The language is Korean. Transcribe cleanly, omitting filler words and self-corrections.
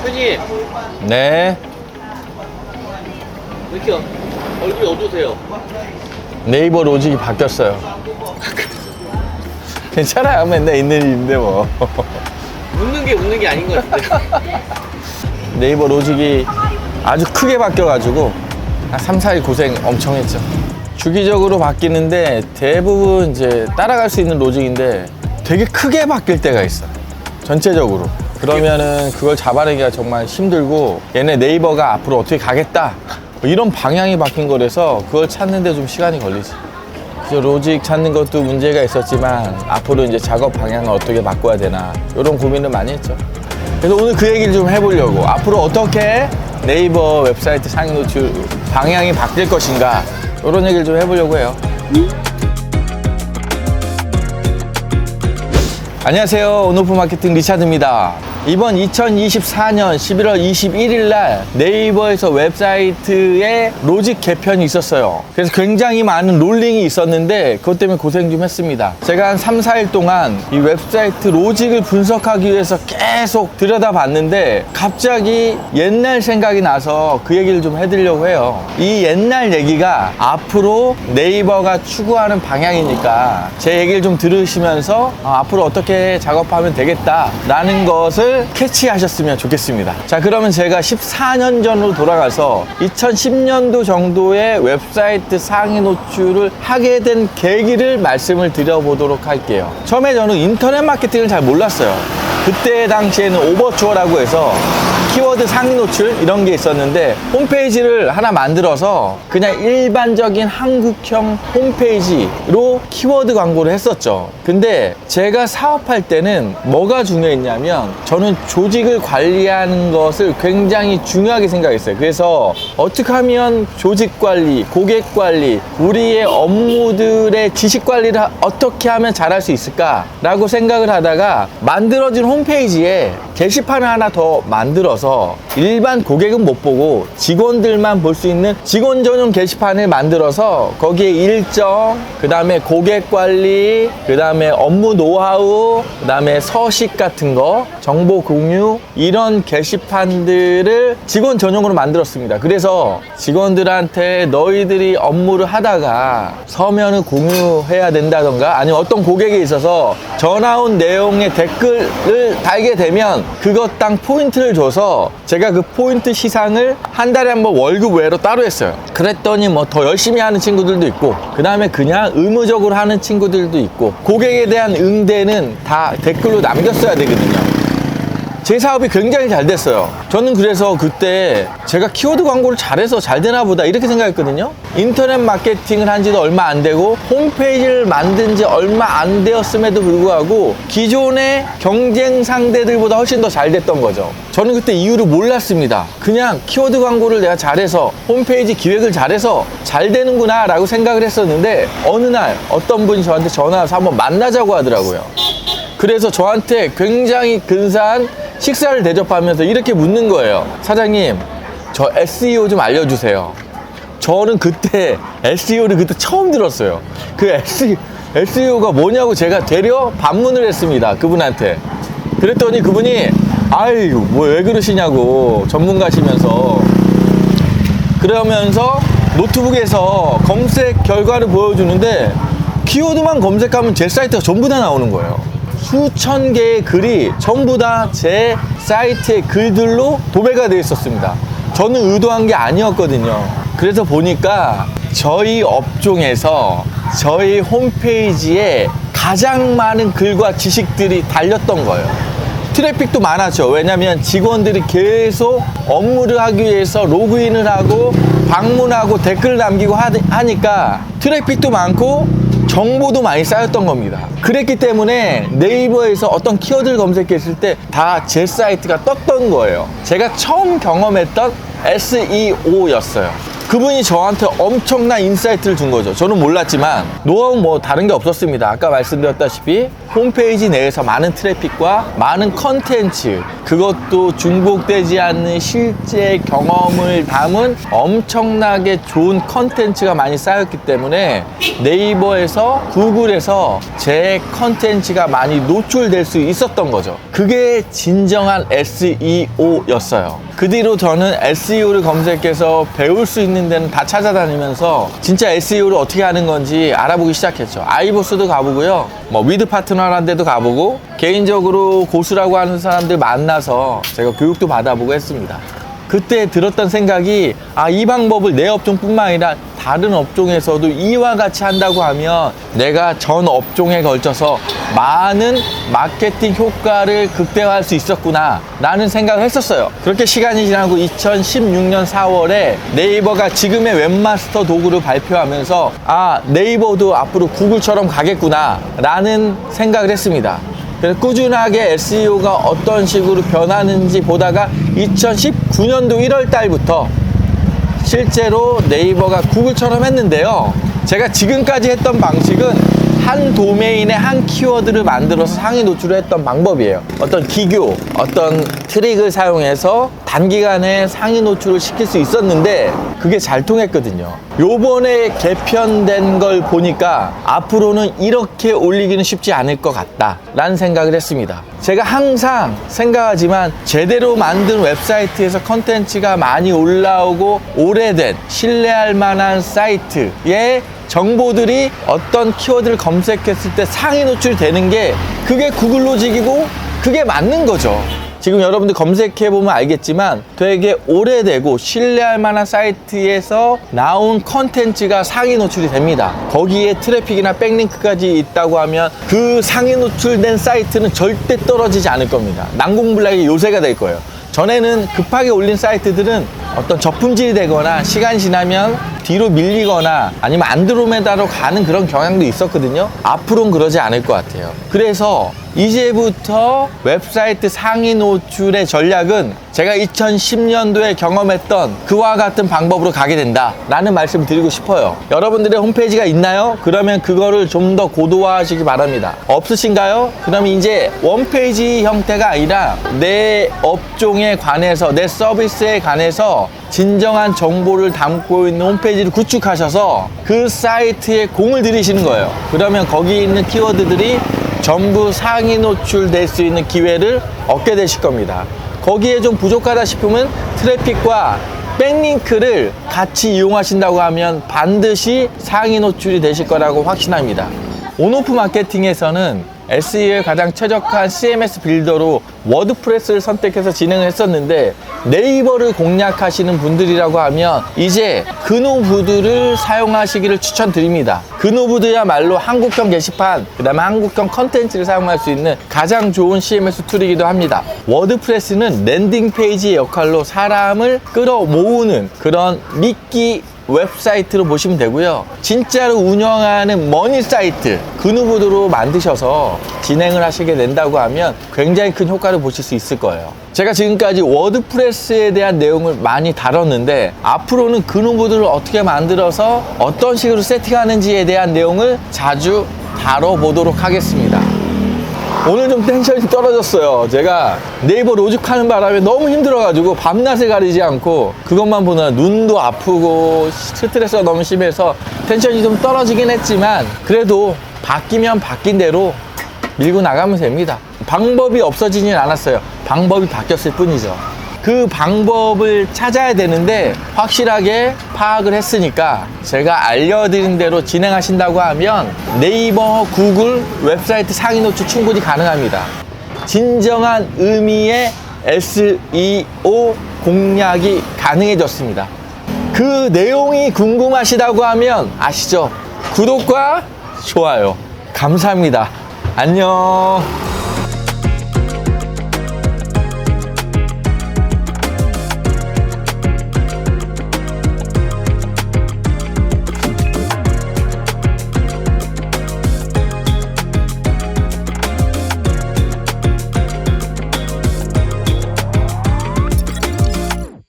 대표님, 네. 왜 이렇게 얼굴이 어두우세요? 네이버 로직이 바뀌었어요. 괜찮아요. 맨날 있는 일인데 뭐. 웃는 게 아닌 것 같은데. 네이버 로직이 아주 크게 바뀌어가지고 한 3, 4일 고생 엄청 했죠. 주기적으로 바뀌는데 대부분 이제 따라갈 수 있는 로직인데 되게 크게 바뀔 때가 있어. 전체적으로. 그러면은 그걸 잡아내기가 정말 힘들고 얘네 네이버가 앞으로 어떻게 가겠다. 뭐 이런 방향이 바뀐 거라서 그걸 찾는데 좀 시간이 걸리지. 그래서 로직 찾는 것도 문제가 있었지만 앞으로 이제 작업 방향을 어떻게 바꿔야 되나 이런 고민을 많이 했죠. 그래서 오늘 그 얘기를 좀 해보려고 앞으로 어떻게 네이버 웹사이트 상위 노출 방향이 바뀔 것인가 이런 얘기를 좀 해보려고 해요. 안녕하세요. 온오프 마케팅 리차드입니다. 이번 2024년 11월 21일 날 네이버에서 웹사이트에 로직 개편이 있었어요. 그래서 굉장히 많은 롤링이 있었는데 그것 때문에 고생 좀 했습니다. 제가 한 3, 4일 동안 이 웹사이트 로직을 분석하기 위해서 계속 들여다봤는데 갑자기 옛날 생각이 나서 그 얘기를 좀 해드리려고 해요. 이 옛날 얘기가 앞으로 네이버가 추구하는 방향이니까 제 얘기를 좀 들으시면서 앞으로 어떻게 작업하면 되겠다라는 것을 캐치하셨으면 좋겠습니다. 자, 그러면 제가 14년 전으로 돌아가서 2010년도 정도의 웹사이트 상위 노출을 하게 된 계기를 말씀을 드려보도록 할게요. 처음에 저는 인터넷 마케팅을 잘 몰랐어요. 그때 당시에는 오버추어라고 해서 키워드 상위 노출 이런 게 있었는데 홈페이지를 하나 만들어서 그냥 일반적인 한국형 홈페이지로 키워드 광고를 했었죠. 근데 제가 사업할 때는 뭐가 중요했냐면 저는 조직을 관리하는 것을 굉장히 중요하게 생각했어요. 그래서 어떻게 하면 조직 관리, 고객 관리, 우리의 업무들의 지식 관리를 어떻게 하면 잘할 수 있을까라고 생각을 하다가 만들어진 홈페이지에 게시판을 하나 더 만들어서 일반 고객은 못 보고 직원들만 볼 수 있는 직원 전용 게시판을 만들어서 거기에 일정, 그 다음에 고객 관리, 그 다음에 업무 노하우, 그 다음에 서식 같은 거, 정보 공유 이런 게시판들을 직원 전용으로 만들었습니다. 그래서 직원들한테 너희들이 업무를 하다가 서면을 공유해야 된다던가 아니면 어떤 고객에 있어서 전화 온 내용의 댓글을 달게 되면 그것당 포인트를 줘서 제가 그 포인트 시상을 한 달에 한 번 월급 외로 따로 했어요. 그랬더니 뭐 더 열심히 하는 친구들도 있고 그 다음에 그냥 의무적으로 하는 친구들도 있고 고객에 대한 응대는 다 댓글로 남겼어야 되거든요. 제 사업이 굉장히 잘 됐어요. 저는 그래서 그때 제가 키워드 광고를 잘해서 잘 되나 보다 이렇게 생각했거든요. 인터넷 마케팅을 한 지도 얼마 안 되고 홈페이지를 만든 지 얼마 안 되었음에도 불구하고 기존의 경쟁 상대들보다 훨씬 더 잘 됐던 거죠. 저는 그때 이유를 몰랐습니다. 그냥 키워드 광고를 내가 잘해서 홈페이지 기획을 잘해서 잘 되는구나 라고 생각을 했었는데 어느 날 어떤 분이 저한테 전화와서 한번 만나자고 하더라고요. 그래서 저한테 굉장히 근사한 식사를 대접하면서 이렇게 묻는 거예요. 사장님, 저 SEO 좀 알려주세요. 저는 그때 SEO를 그때 처음 들었어요. 그 SEO가 뭐냐고 제가 되려 반문을 했습니다. 그분한테. 그랬더니 그분이 아유, 뭐 왜 그러시냐고 전문가시면서 그러면서 노트북에서 검색 결과를 보여주는데 키워드만 검색하면 제 사이트가 전부 다 나오는 거예요. 수천 개의 글이 전부 다 제 사이트의 글들로 도배가 되어 있었습니다. 저는 의도한 게 아니었거든요. 그래서 보니까 저희 업종에서 저희 홈페이지에 가장 많은 글과 지식들이 달렸던 거예요. 트래픽도 많았죠. 왜냐면 직원들이 계속 업무를 하기 위해서 로그인을 하고 방문하고 댓글 남기고 하니까 트래픽도 많고 정보도 많이 쌓였던 겁니다. 그랬기 때문에 네이버에서 어떤 키워드를 검색했을 때 다 제 사이트가 떴던 거예요. 제가 처음 경험했던 SEO였어요. 그분이 저한테 엄청난 인사이트를 준 거죠. 저는 몰랐지만 노하우 뭐 다른 게 없었습니다. 아까 말씀드렸다시피 홈페이지 내에서 많은 트래픽과 많은 컨텐츠, 그것도 중복되지 않는 실제 경험을 담은 엄청나게 좋은 컨텐츠가 많이 쌓였기 때문에 네이버에서 구글에서 제 컨텐츠가 많이 노출될 수 있었던 거죠. 그게 진정한 SEO였어요. 그 뒤로 저는 SEO를 검색해서 배울 수 있는 데는 다 찾아다니면서 진짜 SEO를 어떻게 하는 건지 알아보기 시작했죠. 아이보스도 가보고요. 뭐 위드 파트너라는 데도 가보고 개인적으로 고수라고 하는 사람들 만나서 제가 교육도 받아보고 했습니다. 그때 들었던 생각이 이 방법을 내 업종뿐만 아니라 다른 업종에서도 이와 같이 한다고 하면 내가 전 업종에 걸쳐서 많은 마케팅 효과를 극대화할 수 있었구나 라는 생각을 했었어요. 그렇게 시간이 지나고 2016년 4월에 네이버가 지금의 웹마스터 도구를 발표하면서 네이버도 앞으로 구글처럼 가겠구나 라는 생각을 했습니다. 그래서 꾸준하게 SEO가 어떤 식으로 변하는지 보다가 2019년도 1월 달부터 실제로 네이버가 구글처럼 했는데요. 제가 지금까지 했던 방식은 한 도메인에 한 키워드를 만들어서 상위 노출을 했던 방법이에요. 어떤 기교, 어떤 트릭을 사용해서 단기간에 상위 노출을 시킬 수 있었는데 그게 잘 통했거든요. 요번에 개편된 걸 보니까 앞으로는 이렇게 올리기는 쉽지 않을 것 같다 라는 생각을 했습니다. 제가 항상 생각하지만 제대로 만든 웹사이트에서 컨텐츠가 많이 올라오고 오래된 신뢰할 만한 사이트에 정보들이 어떤 키워드를 검색했을 때 상위 노출되는 게 그게 구글 로직이고 그게 맞는 거죠. 지금 여러분들 검색해보면 알겠지만 되게 오래되고 신뢰할 만한 사이트에서 나온 컨텐츠가 상위 노출이 됩니다. 거기에 트래픽이나 백링크까지 있다고 하면 그 상위 노출된 사이트는 절대 떨어지지 않을 겁니다. 난공불락의 요새가 될 거예요. 전에는 급하게 올린 사이트들은 어떤 저품질이 되거나 시간이 지나면 뒤로 밀리거나 아니면 안드로메다로 가는 그런 경향도 있었거든요. 앞으로는 그러지 않을 것 같아요. 그래서 이제부터 웹사이트 상위 노출의 전략은 제가 2010년도에 경험했던 그와 같은 방법으로 가게 된다 라는 말씀을 드리고 싶어요. 여러분들의 홈페이지가 있나요? 그러면 그거를 좀 더 고도화하시기 바랍니다. 없으신가요? 그럼 이제 원페이지 형태가 아니라 내 업종에 관해서 내 서비스에 관해서 진정한 정보를 담고 있는 홈페이지를 구축하셔서 그 사이트에 공을 들이시는 거예요. 그러면 거기 있는 키워드들이 전부 상위 노출될 수 있는 기회를 얻게 되실 겁니다. 거기에 좀 부족하다 싶으면 트래픽과 백링크를 같이 이용하신다고 하면 반드시 상위 노출이 되실 거라고 확신합니다. 온오프 마케팅에서는 SEO에 가장 최적화한 CMS 빌더로 워드프레스를 선택해서 진행을 했었는데 네이버를 공략하시는 분들이라고 하면 이제 그노브드를 사용하시기를 추천드립니다. 그노브드야말로 한국형 게시판, 그 다음에 한국형 컨텐츠를 사용할 수 있는 가장 좋은 CMS 툴이기도 합니다. 워드프레스는 랜딩 페이지의 역할로 사람을 끌어모으는 그런 미끼 웹사이트로 보시면 되고요. 진짜로 운영하는 머니 사이트 그누보드로 만드셔서 진행을 하시게 된다고 하면 굉장히 큰 효과를 보실 수 있을 거예요. 제가 지금까지 워드프레스에 대한 내용을 많이 다뤘는데 앞으로는 그누보드를 어떻게 만들어서 어떤 식으로 세팅하는지에 대한 내용을 자주 다뤄보도록 하겠습니다. 오늘 좀 텐션이 떨어졌어요. 제가 네이버 로직하는 바람에 너무 힘들어가지고 밤낮을 가리지 않고 그것만 보느라 눈도 아프고 스트레스가 너무 심해서 텐션이 좀 떨어지긴 했지만 그래도 바뀌면 바뀐 대로 밀고 나가면 됩니다. 방법이 없어지진 않았어요. 방법이 바뀌었을 뿐이죠. 그 방법을 찾아야 되는데 확실하게 파악을 했으니까 제가 알려드린 대로 진행하신다고 하면 네이버, 구글 웹사이트 상위 노출 충분히 가능합니다. 진정한 의미의 SEO 공략이 가능해졌습니다. 그 내용이 궁금하시다고 하면 아시죠? 구독과 좋아요 감사합니다. 안녕.